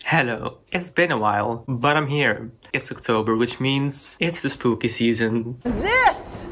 Hello, it's been a while, but I'm here. It's October, which means it's the spooky season. This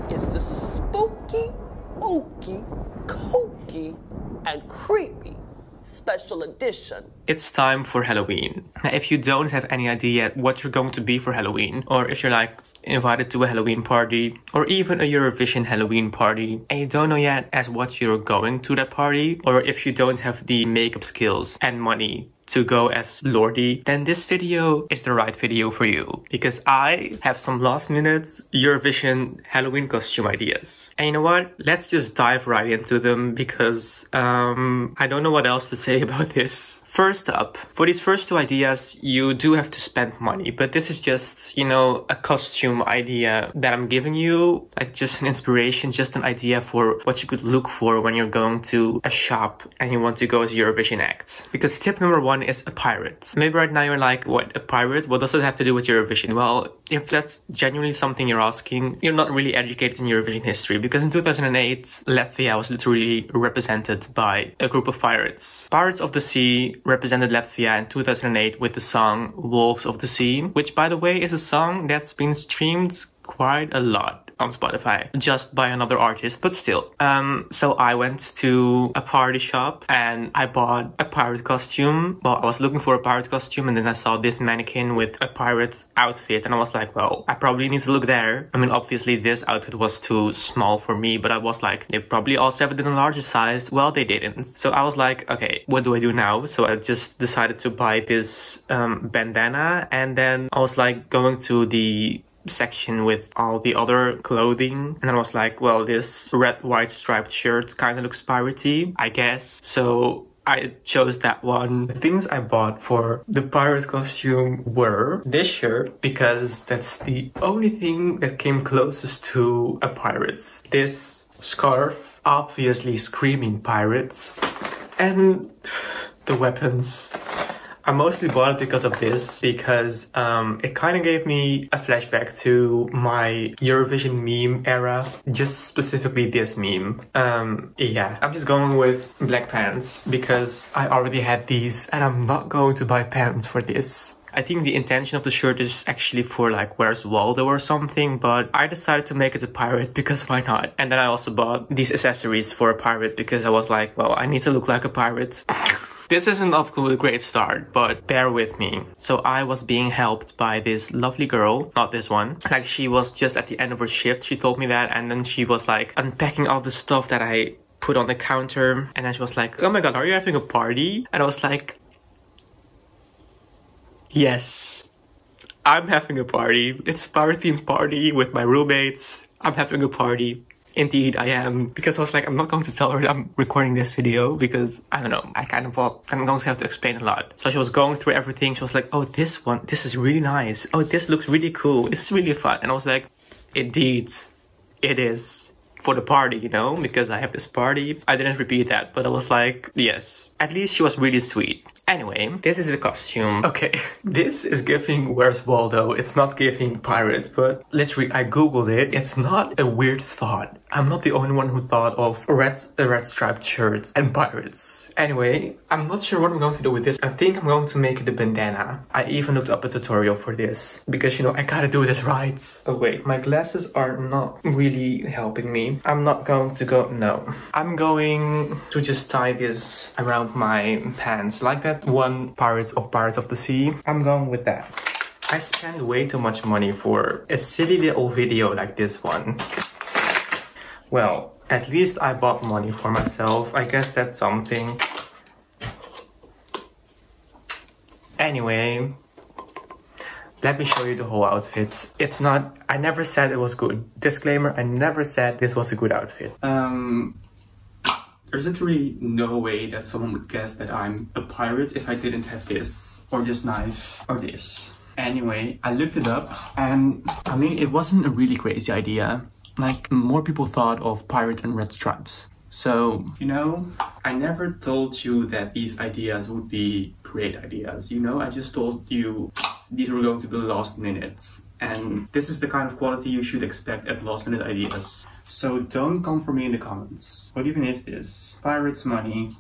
is the spooky, ooky, kooky, and creepy special edition. It's time for Halloween. Now, if you don't have any idea yet what you're going to be for Halloween, or if you're like invited to a Halloween party, or even a Eurovision Halloween party, and you don't know yet as what you're going to that party, or if you don't have the makeup skills and money to go as Lordy, then this video is the right video for you, because I have some last minute Eurovision Halloween costume ideas. And you know what? Let's just dive right into them, because I don't know what else to say about this. First up, for these first two ideas, you do have to spend money, but this is just, you know, a costume idea that I'm giving you, like just an inspiration, just an idea for what you could look for when you're going to a shop and you want to go as a Eurovision act. Because tip number one is a pirate. Maybe right now you're like, what, a pirate? What does it have to do with Eurovision? Well, if that's genuinely something you're asking, you're not really educated in Eurovision history, because in 2008, Latvia was literally represented by a group of pirates. Pirates of the Sea represented Latvia in 2008 with the song Wolves of the Sea, which by the way is a song that's been streamed quite a lot on Spotify, just by another artist, but still. So I went to a party shop and I bought a pirate costume. Well, I was looking for a pirate costume and then I saw this mannequin with a pirate outfit and I was like, well, I probably need to look there. I mean, obviously this outfit was too small for me, but I was like, they probably also have it in a larger size. Well, they didn't. So I was like, okay, what do I do now? So I just decided to buy this bandana, and then I was like going to the section with all the other clothing, and I was like, well, this red white striped shirt kind of looks piratey, I guess, so I chose that one. The things I bought for the pirate costume were this shirt, because that's the only thing that came closest to a pirate, this scarf, obviously screaming pirates, and the weapons. I mostly bought it because of this, because it kind of gave me a flashback to my Eurovision meme era, just specifically this meme. Yeah, I'm just going with black pants because I already had these and I'm not going to buy pants for this. I think the intention of the shirt is actually for like Where's Waldo or something, but I decided to make it a pirate because why not? And then I also bought these accessories for a pirate because I was like, well, I need to look like a pirate. This isn't off to a great start, but bear with me. So I was being helped by this lovely girl, not this one. Like, she was just at the end of her shift, she told me that, and then she was like unpacking all the stuff that I put on the counter, and then she was like, oh my god, are you having a party? And I was like, yes, I'm having a party. It's a pirate themed party with my roommates. I'm having a party. Indeed, I am, because I was like, I'm not going to tell her that I'm recording this video because, I don't know, I kind of thought I'm going to have to explain a lot. So she was going through everything. She was like, oh, this one, this is really nice. Oh, this looks really cool. It's really fun. And I was like, indeed, it is for the party, you know, because I have this party. I didn't repeat that, but I was like, yes. At least she was really sweet. Anyway, this is the costume. Okay, this is giving Where's Waldo. It's not giving pirate, but literally I googled it. It's not a weird thought. I'm not the only one who thought of a red striped shirt and pirates. Anyway, I'm not sure what I'm going to do with this. I think I'm going to make it a bandana. I even looked up a tutorial for this because, you know, I gotta do this right. Oh wait, my glasses are not really helping me. I'm not going to go, no. I'm going to just tie this around my pants like that one Pirates of the Sea. I'm going with that. I spend way too much money for a silly little video like this one. Well, at least I bought money for myself. I guess that's something. Anyway, let me show you the whole outfit. It's not, I never said it was good. Disclaimer, I never said this was a good outfit. There's literally no way that someone would guess that I'm a pirate if I didn't have this, or this knife, or this. Anyway, I looked it up, and I mean, it wasn't a really crazy idea. Like, more people thought of pirate and red stripes. So, you know, I never told you that these ideas would be great ideas, you know? I just told you these were going to be last minutes. And this is the kind of quality you should expect at last minute ideas. So don't come for me in the comments. What even is this? Pirates money.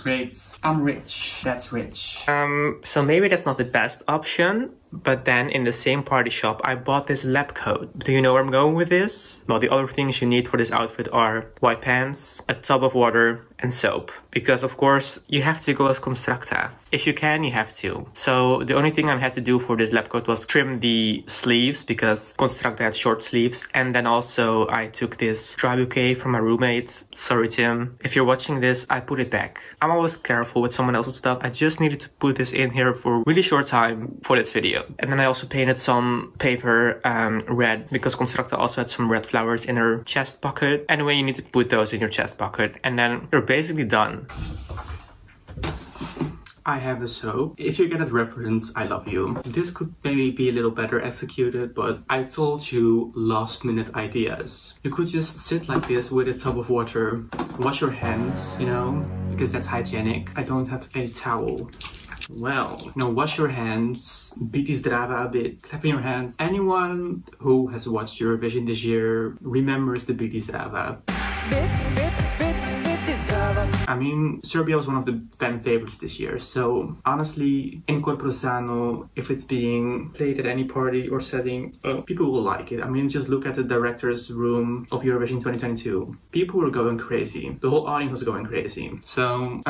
great. I'm rich. That's rich. So maybe that's not the best option. But then in the same party shop, I bought this lab coat. Do you know where I'm going with this? Well, the other things you need for this outfit are white pants, a tub of water, and soap. Because of course, you have to go as Constructa. If you can, you have to. So the only thing I had to do for this lab coat was trim the sleeves because Constructa had short sleeves. And then also I took this dry bouquet from my roommate. Sorry, Tim. If you're watching this, I put it back. I'm always careful with someone else's stuff. I just needed to put this in here for a really short time for this video. And then I also painted some paper red because Constructa also had some red flowers in her chest pocket. Anyway, you need to put those in your chest pocket and then you're basically done. I have a soap. If you get that reference, I love you. This could maybe be a little better executed, but I told you last minute ideas. You could just sit like this with a tub of water, wash your hands, you know, because that's hygienic. I don't have a towel. Well, wash your hands, biti zdrava a bit, clap in your hands. Anyone who has watched Eurovision this year remembers the biti zdrava. I mean, Serbia was one of the fan favorites this year, so honestly, in corporo sano, if it's being played at any party or setting, people will like it. I mean, just look at the director's room of Eurovision 2022. People were going crazy. The whole audience was going crazy. So,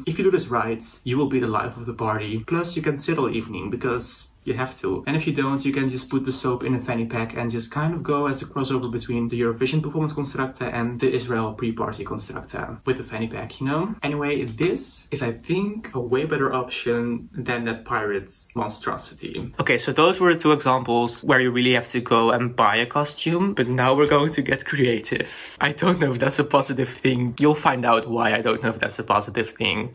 if you do this right, you will be the life of the party. Plus, you can sit all evening because you have to. And if you don't, you can just put the soap in a fanny pack and just kind of go as a crossover between the Eurovision performance Constructa and the Israel pre-party Constructa with the fanny pack, you know? Anyway, this is, I think, a way better option than that pirate's monstrosity. Okay, so those were the two examples where you really have to go and buy a costume, but now we're going to get creative. I don't know if that's a positive thing. You'll find out why I don't know if that's a positive thing.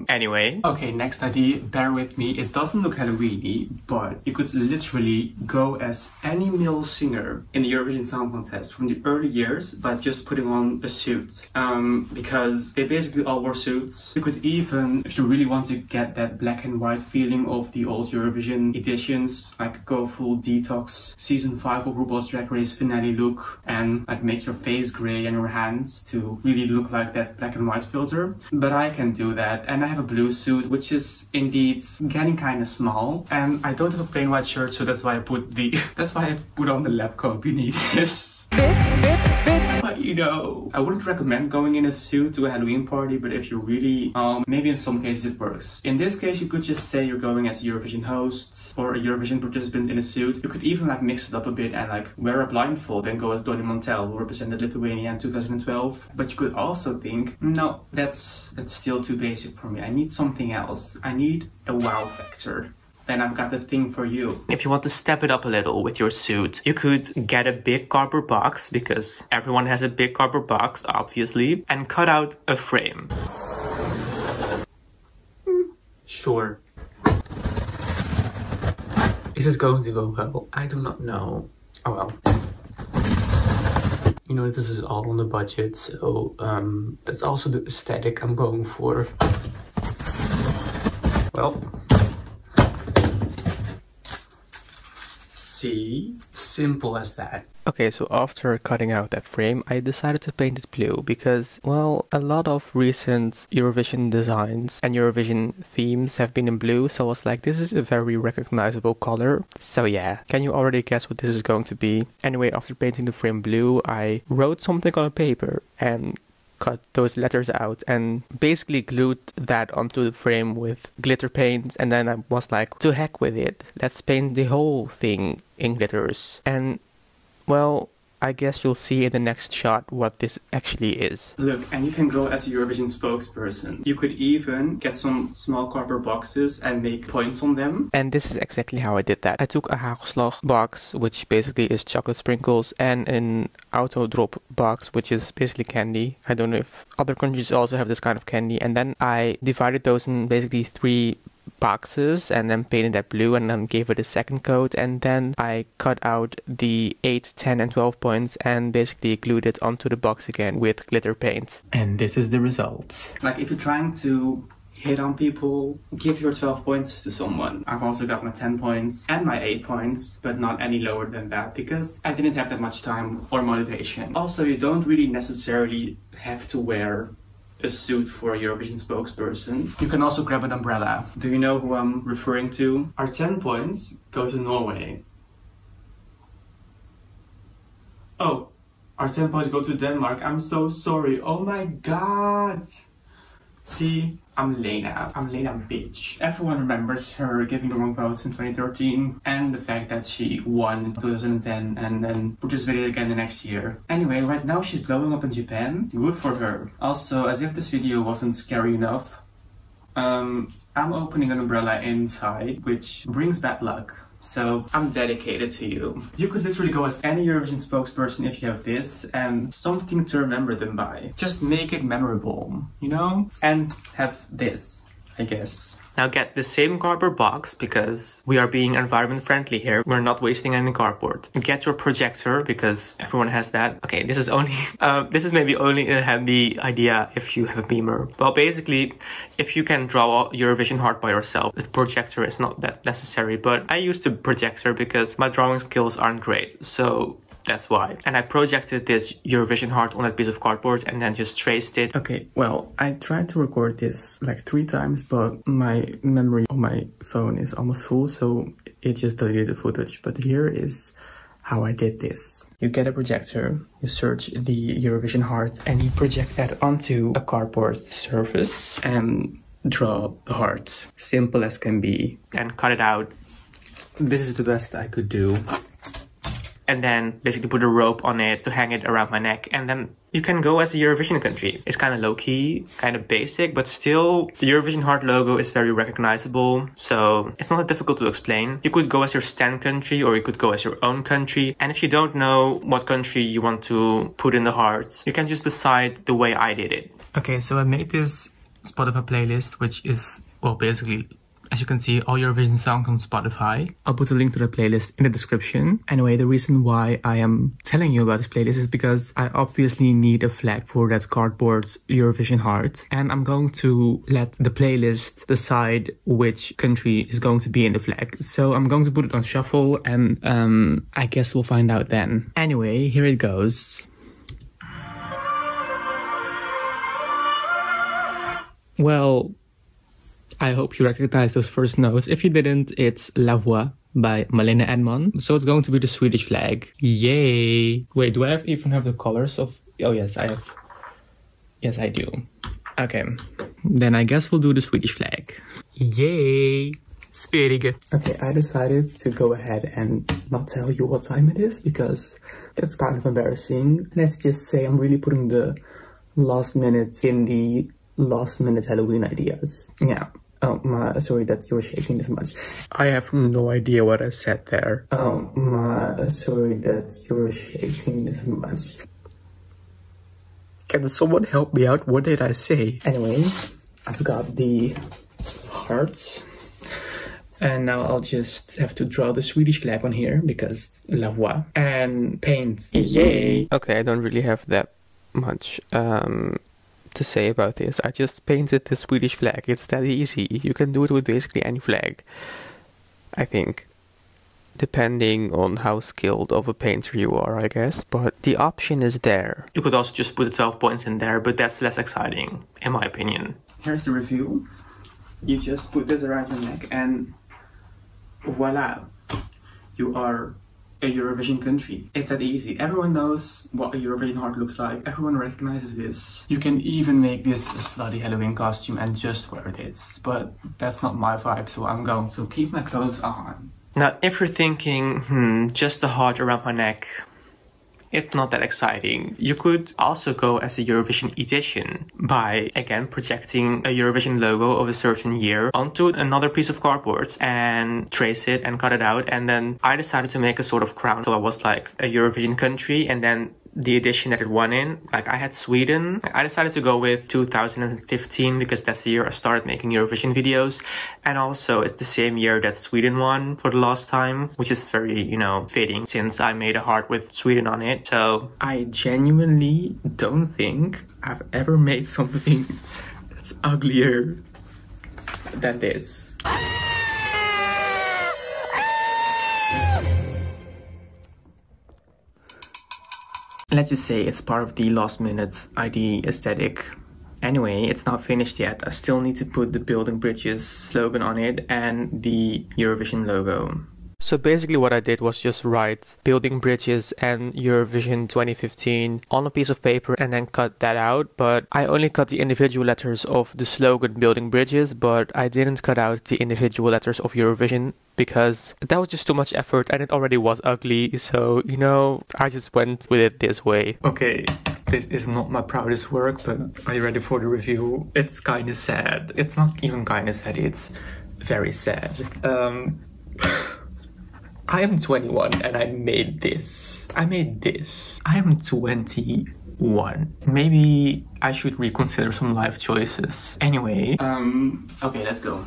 Anyway. Okay, next idea, bear with me. It doesn't look Halloween-y, but you could literally go as any male singer in the Eurovision Song Contest from the early years by just putting on a suit. Because they basically all wore suits. You could even, if you really want to get that black and white feeling of the old Eurovision editions, like go full detox season 5 of RuPaul's Drag Race finale look and like make your face gray and your hands to really look like that black and white filter. But I can do that, and I have a blue suit which is indeed getting kind of small, and I don't have a plain white shirt, so that's why I put on the lab coat beneath this. But you know, I wouldn't recommend going in a suit to a Halloween party, but if you really, maybe in some cases it works. In this case, you could just say you're going as a Eurovision host or a Eurovision participant in a suit. You could even like mix it up a bit and like wear a blindfold and go as Donny Montel, who represented Lithuania in 2012. But you could also think, no, that's still too basic for me. I need something else. I need a wow factor. Then I've got the thing for you. If you want to step it up a little with your suit, you could get a big cardboard box, because everyone has a big cardboard box, obviously, and cut out a frame. Sure. Is this going to go well? I do not know. Oh well. You know, this is all on the budget, so that's also the aesthetic I'm going for. Well. See? Simple as that. Okay, so after cutting out that frame, I decided to paint it blue because, well, a lot of recent Eurovision designs and Eurovision themes have been in blue, so I was like, this is a very recognizable color. So yeah, can you already guess what this is going to be? Anyway, after painting the frame blue, I wrote something on a paper and cut those letters out and basically glued that onto the frame with glitter paint, and then I was like, to heck with it, let's paint the whole thing in glitters. And well, I guess you'll see in the next shot what this actually is. Look, and you can go as a Eurovision spokesperson. You could even get some small cardboard boxes and make points on them. And this is exactly how I did that. I took a hagelslag box, which basically is chocolate sprinkles, and an autodrop box, which is basically candy. I don't know if other countries also have this kind of candy. And then I divided those in basically 3 boxes and then painted that blue and then gave it a second coat, and then I cut out the 8, 10 and 12 points and basically glued it onto the box again with glitter paint. And this is the result. Like if you're trying to hit on people, give your 12 points to someone. I've also got my 10 points and my 8 points, but not any lower than that because I didn't have that much time or motivation. Also, you don't really necessarily have to wear a suit for a Eurovision spokesperson. You can also grab an umbrella. Do you know who I'm referring to? Our 10 points go to Norway. Oh, our 10 points go to Denmark. I'm so sorry. Oh my god. See, I'm Lena. I'm Lena bitch. Everyone remembers her giving the wrong votes in 2013 and the fact that she won in 2010 and then participated again the next year. Anyway, right now she's blowing up in Japan. Good for her. Also, as if this video wasn't scary enough, I'm opening an umbrella inside, which brings bad luck. So I'm dedicated to you. You could literally go as any Eurovision spokesperson if you have this and something to remember them by. Just make it memorable, you know? And have this, I guess. Now get the same cardboard box because we are being environment friendly here. We're not wasting any cardboard. Get your projector because everyone has that. Okay, this is only, this is maybe only a handy idea if you have a beamer. Well, basically, if you can draw Eurovision heart by yourself, the projector is not that necessary. But I used the projector because my drawing skills aren't great. So that's why. And I projected this Eurovision heart on that piece of cardboard and then just traced it. Okay, well, I tried to record this like 3 times, but my memory on my phone is almost full, so it just deleted the footage. But here is how I did this. You get a projector, you search the Eurovision heart, and you project that onto a cardboard surface and draw the heart. Simple as can be. And cut it out. This is the best I could do. And then basically put a rope on it to hang it around my neck. And then you can go as a Eurovision country. It's kind of low-key, kind of basic, but still the Eurovision heart logo is very recognizable. So it's not that difficult to explain. You could go as your stand country or you could go as your own country. And if you don't know what country you want to put in the heart, you can just decide the way I did it. Okay, so I made this Spotify playlist, which is, well, basically, as you can see, all Eurovision songs on Spotify. I'll put a link to the playlist in the description. Anyway, the reason why I am telling you about this playlist is because I obviously need a flag for that cardboard Eurovision heart. And I'm going to let the playlist decide which country is going to be in the flag. So I'm going to put it on shuffle and I guess we'll find out then. Anyway, here it goes. Well, I hope you recognize those first notes. If you didn't, it's La Voix by Malena Edman. So it's going to be the Swedish flag. Yay! Wait, do I even have the colors of... Oh yes, I have. Yes, I do. Okay, then I guess we'll do the Swedish flag. Yay! Sperig. Okay, I decided to go ahead and not tell you what time it is because that's kind of embarrassing. Let's just say I'm really putting the last minute in the last minute Halloween ideas. Yeah. Oh, sorry that you're shaking this much. I have no idea what I said there. Oh, sorry that you're shaking this much. Can someone help me out? What did I say? Anyway, I've got the hearts. And now I'll just have to draw the Swedish flag on here because La Voix. And paint. Yay! Okay, I don't really have that much to say about this. I just painted the Swedish flag. It's that easy. You can do it with basically any flag, I think, depending on how skilled of a painter you are, I guess, but the option is there. You could also just put the 12 points in there, but that's less exciting, in my opinion. Here's the review. You just put this around your neck and voila, you are a Eurovision country. It's that easy. Everyone knows what a Eurovision heart looks like. Everyone recognizes this. You can even make this a slutty Halloween costume and just wear this. But that's not my vibe, so I'm going to keep my clothes on. Now, if you're thinking, just a heart around my neck, it's not that exciting. You could also go as a Eurovision edition by, again, projecting a Eurovision logo of a certain year onto another piece of cardboard and trace it and cut it out. And then I decided to make a sort of crown. So I was like a Eurovision country and then the edition that it won in. Like I had Sweden. I decided to go with 2015 because that's the year I started making Eurovision videos. And also it's the same year that Sweden won for the last time, which is very, you know, fitting since I made a heart with Sweden on it. So I genuinely don't think I've ever made something that's uglier than this. Let's just say it's part of the last minute ID aesthetic. Anyway, it's not finished yet. I still need to put the Building Bridges slogan on it and the Eurovision logo. So basically what I did was just write Building Bridges and Eurovision 2015 on a piece of paper and then cut that out. But I only cut the individual letters of the slogan Building Bridges, but I didn't cut out the individual letters of Eurovision because that was just too much effort and it already was ugly. So, you know, I just went with it this way. Okay, this is not my proudest work, but are you ready for the review? It's kind of sad. It's not even kind of sad, it's very sad. I am 21 and I made this. I am 21. Maybe I should reconsider some life choices. Anyway, okay, let's go.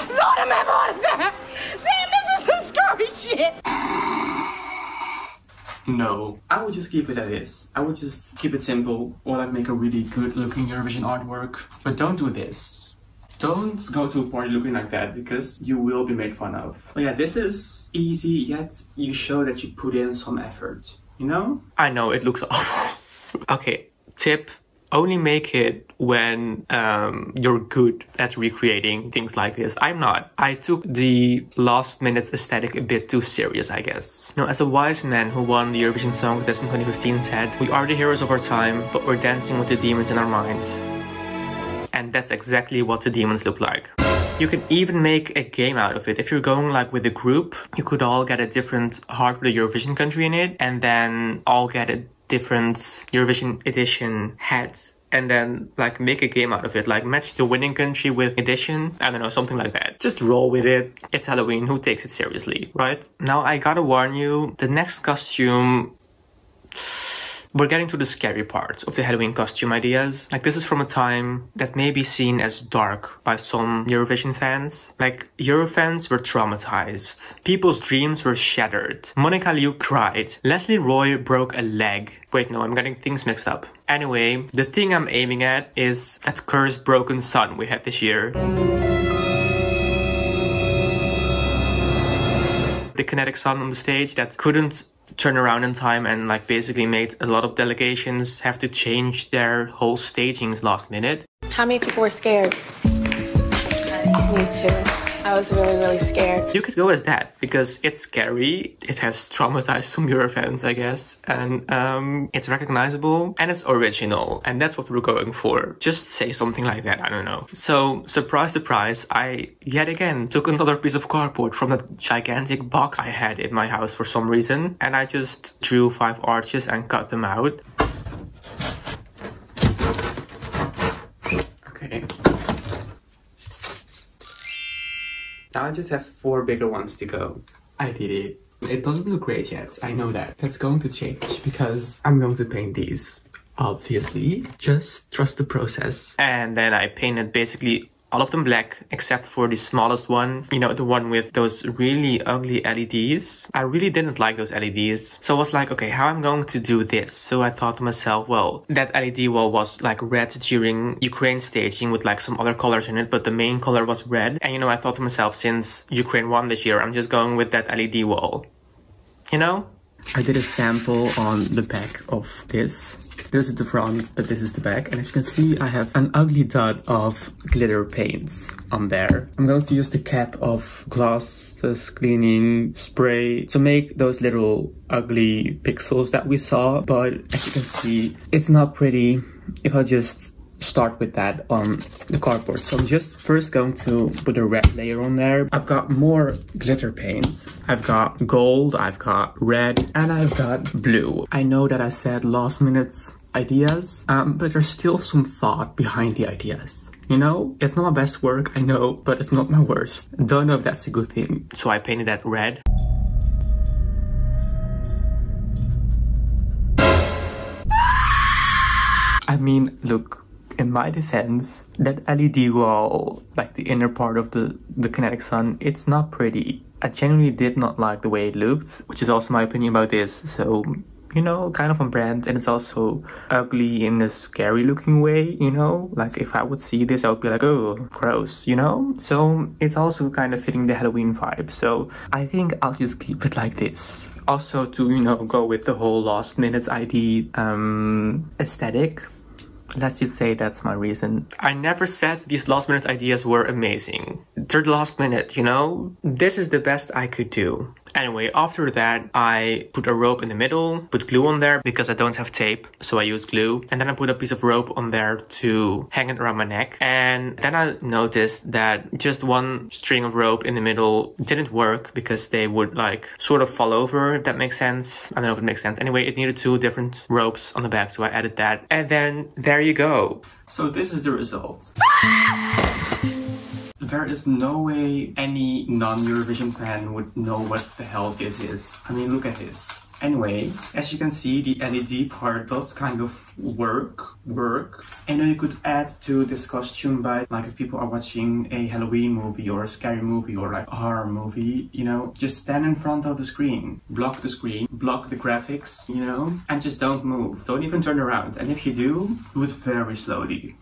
Lord, I'm having a heart attack. Damn, this is some scary shit. No, I would just keep it as is. I would just keep it simple, or like make a really good looking Eurovision artwork. But don't do this. Don't go to a party looking like that because you will be made fun of. But yeah, this is easy, yet you show that you put in some effort, you know? I know, it looks awful. Okay, tip. Only make it when you're good at recreating things like this. I'm not. I took the last minute aesthetic a bit too serious, I guess. You know, as a wise man who won the Eurovision Song Contest in 2015 said, we are the heroes of our time, but we're dancing with the demons in our minds. And that's exactly what the demons look like. You can even make a game out of it. If you're going like with a group, you could all get a different heart with a Eurovision country in it, and then all get a different Eurovision edition hats, and then like make a game out of it, like match the winning country with edition, I don't know, something like that. Just roll with it. It's Halloween, who takes it seriously, right? Now I gotta warn you, the next costume, we're getting to the scary part of the Halloween costume ideas. Like, this is from a time that may be seen as dark by some Eurovision fans. Like, Eurofans were traumatized. People's dreams were shattered. Monica Liu cried. Leslie Roy broke a leg. Wait, no, I'm getting things mixed up. Anyway, the thing I'm aiming at is that cursed broken sun we had this year. The kinetic sun on the stage that couldn't turn around in time and like basically made a lot of delegations have to change their whole stagings last minute. How many people were scared? Me too. I was really scared. You could go as that because it's scary, it has traumatized some Eurofans, I guess, and it's recognizable and it's original, and that's what we're going for. Just say something like that, I don't know. So, surprise, surprise, I yet again took another piece of cardboard from the gigantic box I had in my house for some reason, and I just drew 5 arches and cut them out. Okay. Now I just have 4 bigger ones to go. I did it. It doesn't look great yet, I know that. That's going to change because I'm going to paint these, obviously. Just trust the process. And then I painted basically all of them black except for the smallest one, you know, the one with those really ugly LEDs. I really didn't like those LEDs, so I was like, okay, how I'm going to do this? So I thought to myself, well, that LED wall was like red during Ukraine staging with like some other colors in it, but the main color was red. And you know, I thought to myself, since Ukraine won this year, I'm just going with that LED wall, you know? I did a sample on the back of this. This is the front, but this is the back. And as you can see, I have an ugly dot of glitter paints on there. I'm going to use the cap of glasses cleaning spray to make those little ugly pixels that we saw. But as you can see, it's not pretty if I just start with that on the cardboard. So I'm just first going to put a red layer on there. I've got more glitter paint. I've got gold, I've got red, and I've got blue. I know that I said last minute ideas, but there's still some thought behind the ideas. You know, it's not my best work, I know, but it's not my worst. Don't know if that's a good thing. So I painted that red. I mean, look, in my defense, that LED wall, like the inner part of the kinetic sun, it's not pretty. I genuinely did not like the way it looked, which is also my opinion about this, so you know, kind of on brand, and it's also ugly in a scary looking way, you know, like if I would see this I would be like, oh, gross, you know. So it's also kind of fitting the Halloween vibe, so I think I'll just keep it like this. Also to, you know, go with the whole last minute ID aesthetic, let's just say that's my reason. I never said these last minute ideas were amazing. They're last minute, you know? This is the best I could do. Anyway, after that, I put a rope in the middle, put glue on there because I don't have tape, so I use glue. And then I put a piece of rope on there to hang it around my neck. And then I noticed that just one string of rope in the middle didn't work because they would like sort of fall over, if that makes sense. I don't know if it makes sense. Anyway, it needed 2 different ropes on the back, so I added that. And then there you go. So this is the result. There is no way any non-Eurovision fan would know what the hell this is. I mean, look at this. Anyway, as you can see, the LED part does kind of work. And then you could add to this costume by, like, if people are watching a Halloween movie or a scary movie or like a horror movie, you know, just stand in front of the screen, block the graphics, you know, and just don't move. Don't even turn around. And if you do it very slowly.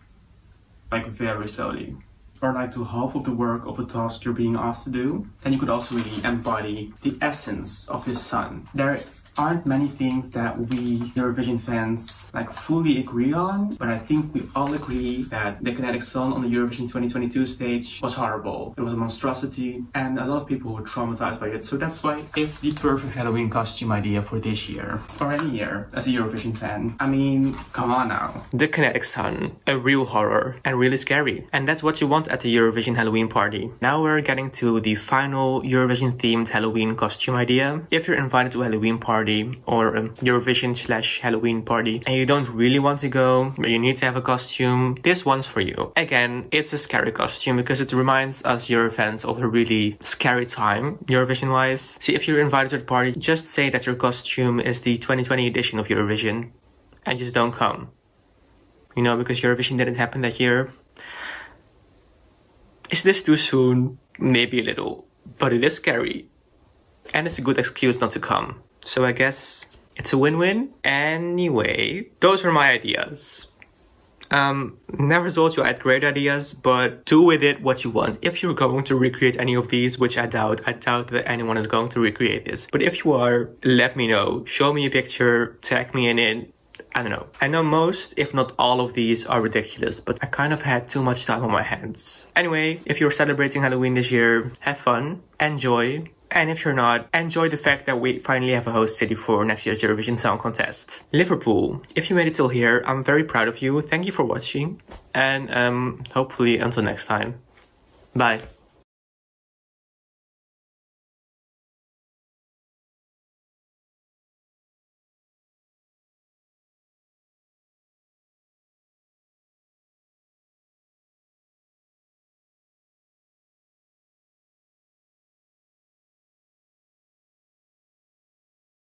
Like very slowly. Or like do half of the work of a task you're being asked to do. Then you could also really embody the essence of this sun. There aren't many things that we Eurovision fans like fully agree on, but I think we all agree that the kinetic sun on the Eurovision 2022 stage was horrible. It was a monstrosity and a lot of people were traumatized by it. So that's why it's the perfect Halloween costume idea for this year or any year as a Eurovision fan. I mean, come on now. The kinetic sun, a real horror and really scary. And that's what you want at the Eurovision Halloween party. Now we're getting to the final Eurovision themed Halloween costume idea. If you're invited to a Halloween party or a Eurovision/Halloween party and you don't really want to go, but you need to have a costume, this one's for you. Again, it's a scary costume because it reminds us Eurofans of a really scary time, Eurovision wise. See, if you're invited to the party, just say that your costume is the 2020 edition of Eurovision and just don't come. You know, because Eurovision didn't happen that year. Is this too soon? Maybe a little, but it is scary. And it's a good excuse not to come. So I guess it's a win-win. Anyway, those are my ideas. Never told you I had great ideas, but do with it what you want. If you're going to recreate any of these, which I doubt that anyone is going to recreate this. But if you are, let me know. Show me a picture, tag me in it. I don't know. I know most, if not all of these are ridiculous, but I kind of had too much time on my hands. Anyway, if you're celebrating Halloween this year, have fun, enjoy. And if you're not, enjoy the fact that we finally have a host city for next year's Eurovision Song Contest. Liverpool, if you made it till here, I'm very proud of you. Thank you for watching. And hopefully until next time. Bye.